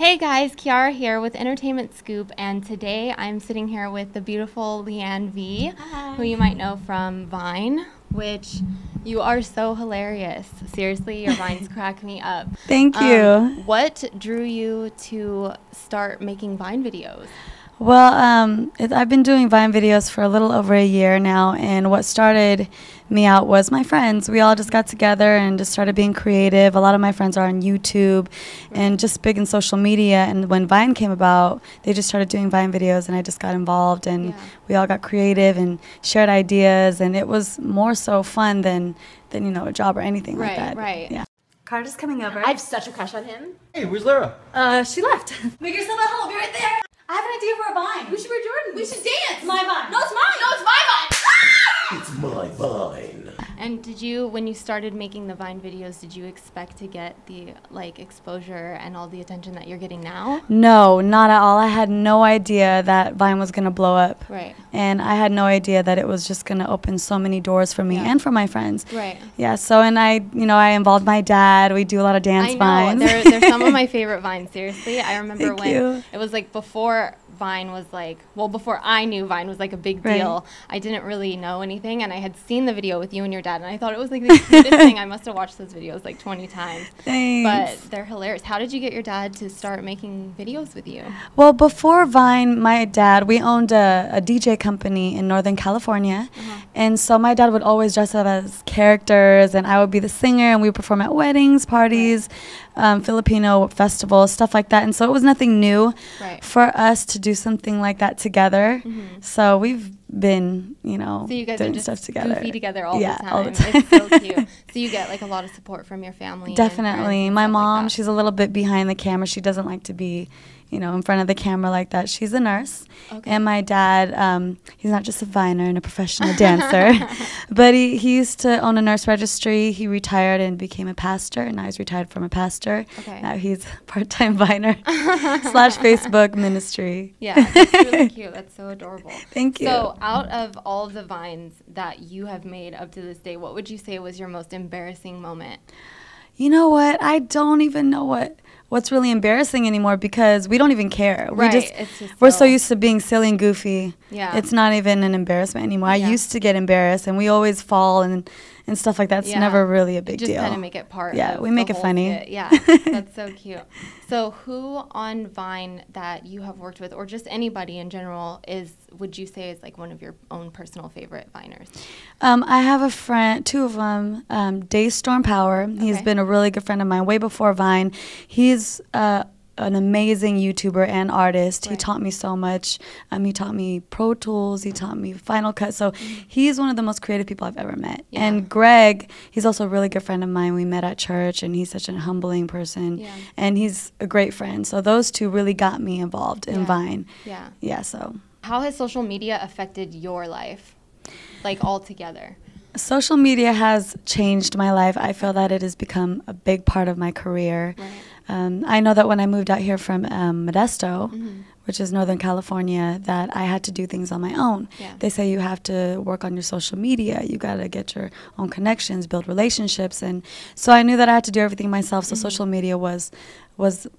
Hey guys, Kiara here with Entertainment Scoop, and today I'm sitting here with the beautiful Liane V, Hi. who you might know from Vine, which you are so hilarious. Seriously, your Vines crack me up. Thank you. What drew you to start making Vine videos? Well, I've been doing Vine videos for a little over a year now, and what started me out was my friends. We all just got together and just started being creative. A lot of my friends are on YouTube and just big in social media, and when Vine came about, they just started doing Vine videos, and I just got involved, and we all got creative and shared ideas, and it was more so fun than you know, a job or anything like that. Right. Yeah. Carter's coming over. I have such a crush on him. Hey, where's Lara? She left. Make yourself at home. Be right there. I have an idea for a Vine. We should wear Jordan. We should dance. My Vine. No, it's mine. No, it's my Vine. It's my Vine. And did you, when you started making the Vine videos, did you expect to get the exposure and all the attention that you're getting now? No, not at all. I had no idea that Vine was going to blow up. Right. And I had no idea that it was just going to open so many doors for me and for my friends. Right. Yeah, so, and I involved my dad. We do a lot of dance Vines. They're some of my favorite Vines, seriously. I remember Thank you. It was like before Vine was like, well, before I knew Vine was like a big deal. I didn't really know anything, and I had seen the video with you and your dad, and I thought it was like the cutest thing. I must have watched those videos like 20 times. Thanks. But they're hilarious. How did you get your dad to start making videos with you? Well, before Vine, my dad, we owned a DJ company in Northern California, and so my dad would always dress up as characters, and I would be the singer, and we would perform at weddings, parties, Filipino festivals, stuff like that. And so it was nothing new for us to do something like that together. So we've been, you know, so you guys doing are just stuff together. Goofy together all the time. All the time. It's so cute. So you get like a lot of support from your family. Definitely. And my mom, like she's a little bit behind the camera. She doesn't like to be, you know, in front of the camera like that. She's a nurse. Okay. And my dad, he's not just a Viner and a professional dancer, but he used to own a nurse registry. He retired and became a pastor, and now he's retired from a pastor. Okay. Now he's part-time Viner / Facebook ministry. Yeah, that's really cute. That's so adorable. Thank you. So out of all of the Vines that you have made up to this day, what would you say was your most embarrassing moment? You know what? I don't even know what's really embarrassing anymore, because we don't even care. We're so used to being silly and goofy. Yeah. It's not even an embarrassment anymore. I used to get embarrassed, and we always fall and stuff like that. It's never really a big deal. Just kind of make it part of we make the it whole funny. skit. Yeah, that's so cute. So who on Vine that you have worked with, or just anybody in general, would you say is like one of your own personal favorite Viners? I have a friend, two of them, Daystorm Power. He's been a really good friend of mine way before Vine. He's an amazing YouTuber and artist. He taught me so much. He taught me Pro Tools. He taught me Final Cut. So he's one of the most creative people I've ever met. Yeah. And Greg, he's also a really good friend of mine. We met at church, and he's such a humbling person. Yeah. And he's a great friend. So those two really got me involved in Vine. Yeah. Yeah, so. How has social media affected your life, like altogether? Social media has changed my life. I feel that it has become a big part of my career. Right. I know that when I moved out here from Modesto, which is Northern California, that I had to do things on my own. Yeah. They say you have to work on your social media. You got to get your own connections, build relationships. And so I knew that I had to do everything myself. So social media was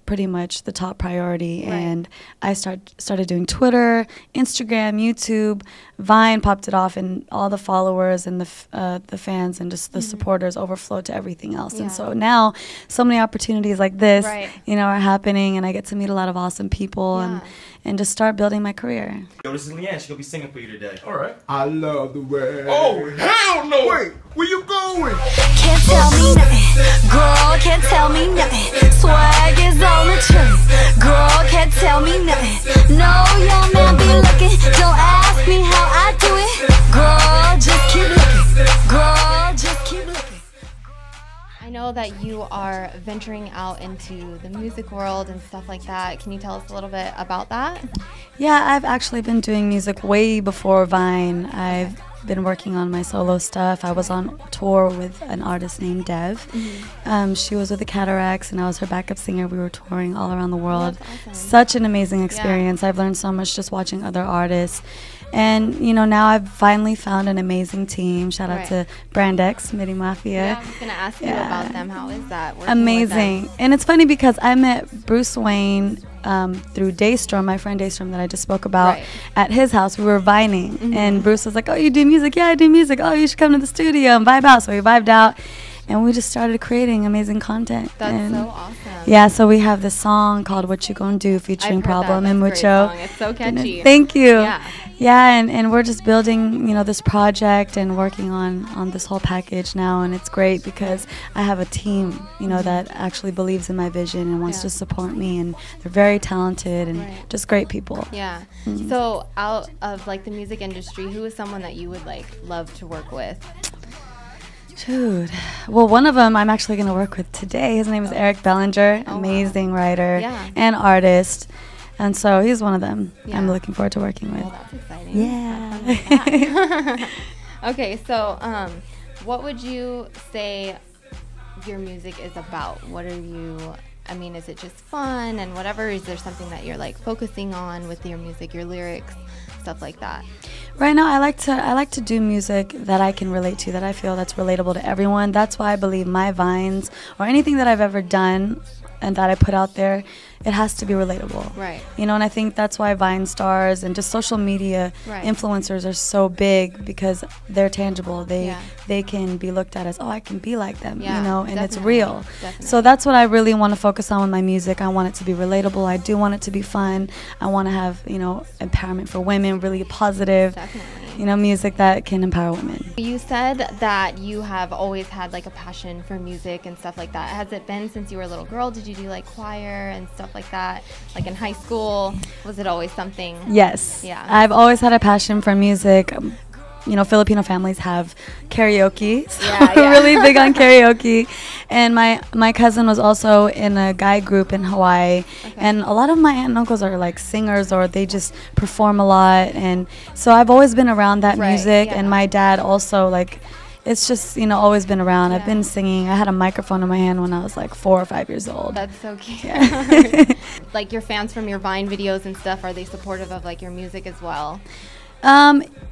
pretty much the top priority. And I started doing Twitter, Instagram, YouTube. Vine popped it off, and all the followers and the fans and just the supporters overflowed to everything else. And so now so many opportunities like this, you know, are happening, and I get to meet a lot of awesome people and just start building my career. Yo, this is Liane. She's gonna be singing for you today. All right. I love the way. Oh, hell no! Wait, where you going? Can't tell me nothing, girl, can't tell me nothing. Swag is on the train, girl, can't tell me nothing. No, young man be looking, don't ask me how I do it. Girl, just keep looking, girl, just keep looking. I know that you are venturing out into the music world and stuff like that. Can you tell us a little bit about that? Yeah, I've actually been doing music way before Vine. I've been working on my solo stuff. I was on tour with an artist named Dev. She was with the Cataracts, and I was her backup singer. We were touring all around the world. That's awesome. Such an amazing experience. I've learned so much just watching other artists. And, you know, now I've finally found an amazing team. Shout out Right. to Brand X, Midi Mafia. Yeah, I was going to ask you about them. How is that? working with Amazing. them? And it's funny because I met Bruce Wayne through Daystrom, my friend Daystrom that I just spoke about, Right. at his house. We were vining. And Bruce was like, oh, you do music? Yeah, I do music. Oh, you should come to the studio and vibe out. So we vibed out. And we just started creating amazing content. That's and so awesome. yeah, so we have this song called What You Gonna Do featuring I've heard Problem that. and That's a great Mucho. song. It's so catchy. Thank you. Yeah. Yeah, and we're just building, you know, this project and working on this whole package now, and it's great because I have a team, you know, that actually believes in my vision and wants Yeah. to support me, and they're very talented and Right. just great people. Yeah. So out of like the music industry, who is someone that you would like love to work with? Dude. Well, one of them I'm actually going to work with today. His name is Eric Bellinger, Oh, wow. amazing writer Yeah. and artist. And so he's one of them Yeah. I'm looking forward to working with. Well, that's exciting. Yeah. Have fun with that. Okay, so what would you say your music is about? What are you, I mean, is it just fun and whatever? Is there something that you're like focusing on with your music, your lyrics, stuff like that? Right now, I like to do music that I can relate to, that I feel that's relatable to everyone. That's why I believe my vines or anything that I've ever done and that I put out there, it has to be relatable. Right. You know, and I think that's why Vine stars and just social media Right. influencers are so big, because they're tangible. Yeah. They can be looked at as, oh, I can be like them, Yeah, you know, and it's definitely, real. definitely. So that's what I really want to focus on with my music. I want it to be relatable. I do want it to be fun. I want to have, you know, empowerment for women, really positive, Definitely. you know, music that can empower women. You said that you have always had like a passion for music and stuff like that. Has it been since you were a little girl? Did you do like choir and stuff like that? Like in high school? Was it always something? Yes. Yeah. I've always had a passion for music. You know, Filipino families have karaoke, so Yeah, we're yeah. really big on karaoke. And my cousin was also in a guy group in Hawaii. Okay. And a lot of my aunt and uncles are like singers, or they just perform a lot. And so I've always been around that Right, music. yeah. And my dad also, like, it's just, you know, always been around. I've Yeah. been singing. I had a microphone in my hand when I was like 4 or 5 years old. That's so cute. Yeah. Like your fans from your Vine videos and stuff, are they supportive of like your music as well?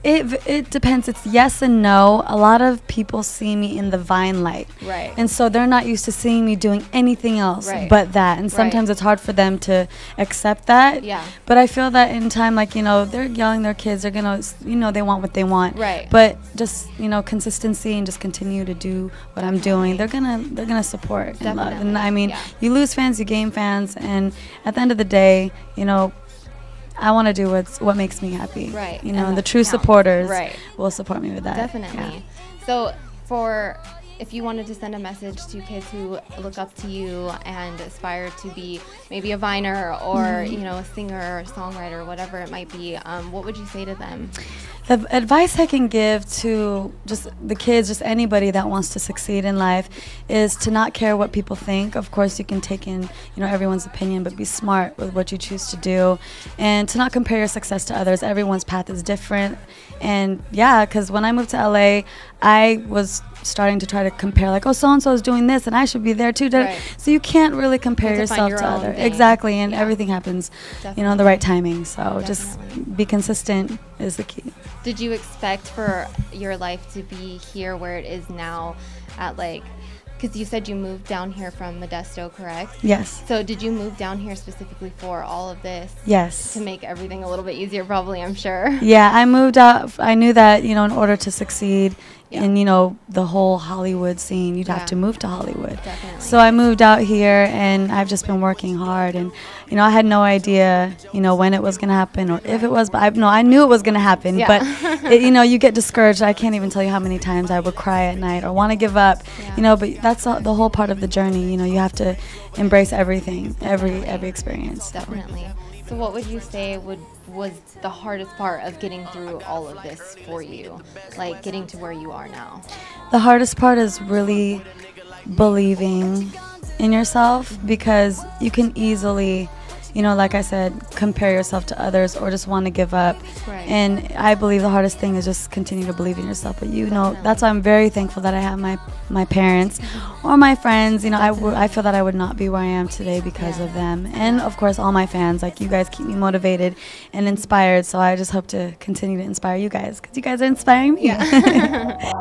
It depends. It's yes and no. A lot of people see me in the Vine light. Right. And so they're not used to seeing me doing anything else Right. but that. And sometimes Right. it's hard for them to accept that. Yeah. But I feel that in time, like, you know, they're young, they're kids, they're going to, you know, they want what they want. Right. But just, you know, consistency and just continue to do what I'm doing. They're going to support and love. Definitely. And I mean, Yeah. you lose fans, you gain fans. And at the end of the day, you know, I want to do what makes me happy. Right. You know, And and the that true counts. supporters Right. will support me with that. Definitely. So if you wanted to send a message to kids who look up to you and aspire to be maybe a viner or, you know, a singer or songwriter, whatever it might be, what would you say to them? The advice I can give to just the kids, just anybody that wants to succeed in life, is to not care what people think. Of course, you can take in, you know, everyone's opinion, but be smart with what you choose to do, and to not compare your success to others. Everyone's path is different. And yeah, because when I moved to LA, I was starting to try to compare, like, oh, so-and-so is doing this and I should be there too. Right. So you can't really compare You have to find yourself your to own others. thing. Exactly, and Yeah. everything happens, you know, in Definitely. the right timing. So just Definitely. be consistent is the key. Did you expect for your life to be here where it is now at like, because you said you moved down here from Modesto, correct? Yes. So did you move down here specifically for all of this? Yes. To make everything a little bit easier, probably, I'm sure. Yeah, I moved out. I knew that, you know, in order to succeed Yeah. in, you know, the whole Hollywood scene, you'd Yeah. have to move to Hollywood. Definitely. So I moved out here, and I've just been working hard. And, you know, I had no idea, you know, when it was going to happen or if it was. But I knew it was going to happen. Yeah. But, you know, you get discouraged. I can't even tell you how many times I would cry at night or want to give up. Yeah. You know, but that's the whole part of the journey. You know, you have to embrace everything, every experience. Definitely. So what would you say was the hardest part of getting through all of this for you? Like getting to where you are now? The hardest part is really believing in yourself, because you can easily, you know, like I said, compare yourself to others or just want to give up. Right. And I believe the hardest thing is just continue to believe in yourself. But you know, that's why I'm very thankful that I have my parents or my friends. You know, I feel that I would not be where I am today because of them. And of course, all my fans. Like, you guys keep me motivated and inspired. So I just hope to continue to inspire you guys because you guys are inspiring me. Yeah.